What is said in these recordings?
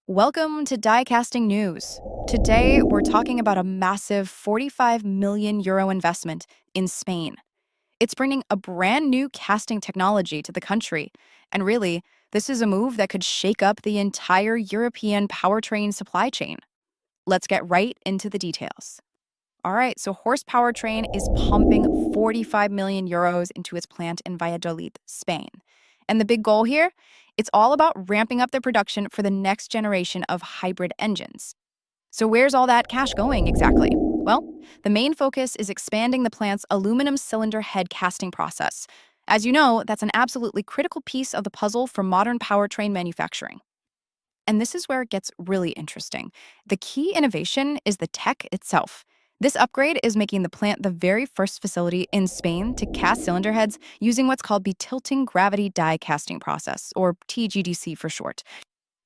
Welcome to Die Casting News. Today, we're talking about a massive 45 million euro investment in Spain. It's bringing a brand new casting technology to the country. And really, this is a move that could shake up the entire European powertrain supply chain. Let's get right into the details. All right, so Powertrain is pumping 45 million euros into its plant in Valladolid, Spain. And the big goal here? It's all about ramping up the production for the next generation of hybrid engines. So, where's all that cash going exactly? Well, the main focus is expanding the plant's aluminum cylinder head casting process. As you know, that's an absolutely critical piece of the puzzle for modern powertrain manufacturing. And this is where it gets really interesting. The key innovation is the tech itself. This upgrade is making the plant the very first facility in Spain to cast cylinder heads using what's called the tilting gravity die casting process, or TGDC for short.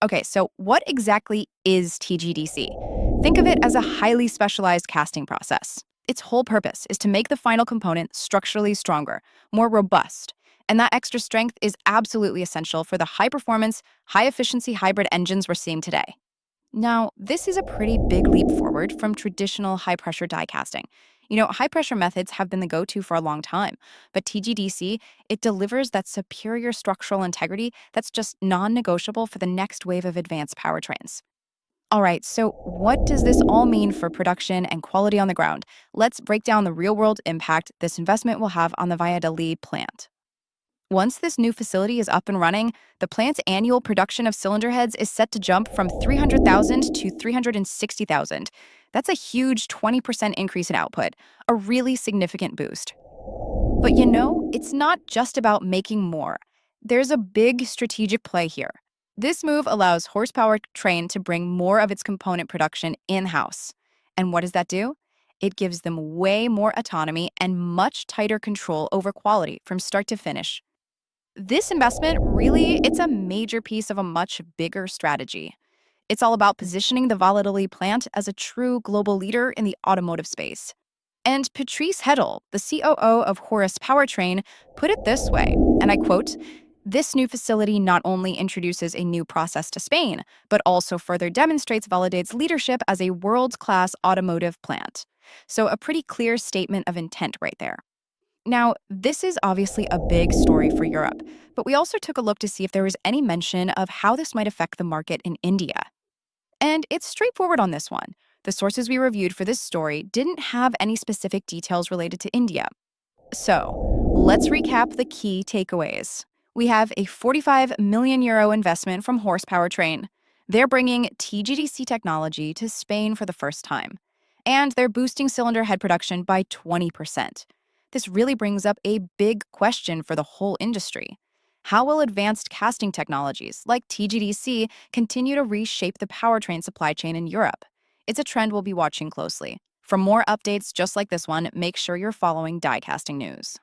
Okay, so what exactly is TGDC? Think of it as a highly specialized casting process. Its whole purpose is to make the final component structurally stronger, more robust. And that extra strength is absolutely essential for the high performance, high efficiency hybrid engines we're seeing today. Now, this is a pretty big leap forward from traditional high pressure die casting. High pressure methods have been the go to for a long time, but TGDC, it delivers that superior structural integrity that's just non negotiable for the next wave of advanced powertrains. All right, so what does this all mean for production and quality on the ground? Let's break down the real world impact this investment will have on the Valladolid plant. Once this new facility is up and running, the plant's annual production of cylinder heads is set to jump from 300,000 to 360,000. That's a huge 20% increase in output, a really significant boost. But it's not just about making more. There's a big strategic play here. This move allows Horsepower Train to bring more of its component production in-house. And what does that do? It gives them way more autonomy and much tighter control over quality from start to finish. This investment really, it's a major piece of a much bigger strategy. It's all about positioning the Valladolid plant as a true global leader in the automotive space. And Patrice Hedel, the COO of Horus Powertrain, put it this way, and I quote, "This new facility not only introduces a new process to Spain, but also further demonstrates Valladolid's leadership as a world-class automotive plant." So a pretty clear statement of intent right there. Now, this is obviously a big story for Europe, but we also took a look to see if there was any mention of how this might affect the market in India. And it's straightforward on this one. The sources we reviewed for this story didn't have any specific details related to India. So, let's recap the key takeaways. We have a 45 million euro investment from Horsepower Train. They're bringing TGDC technology to Spain for the first time. And they're boosting cylinder head production by 20%. This really brings up a big question for the whole industry. How will advanced casting technologies like TGDC continue to reshape the powertrain supply chain in Europe? It's a trend we'll be watching closely. For more updates just like this one, make sure you're following Die Casting News.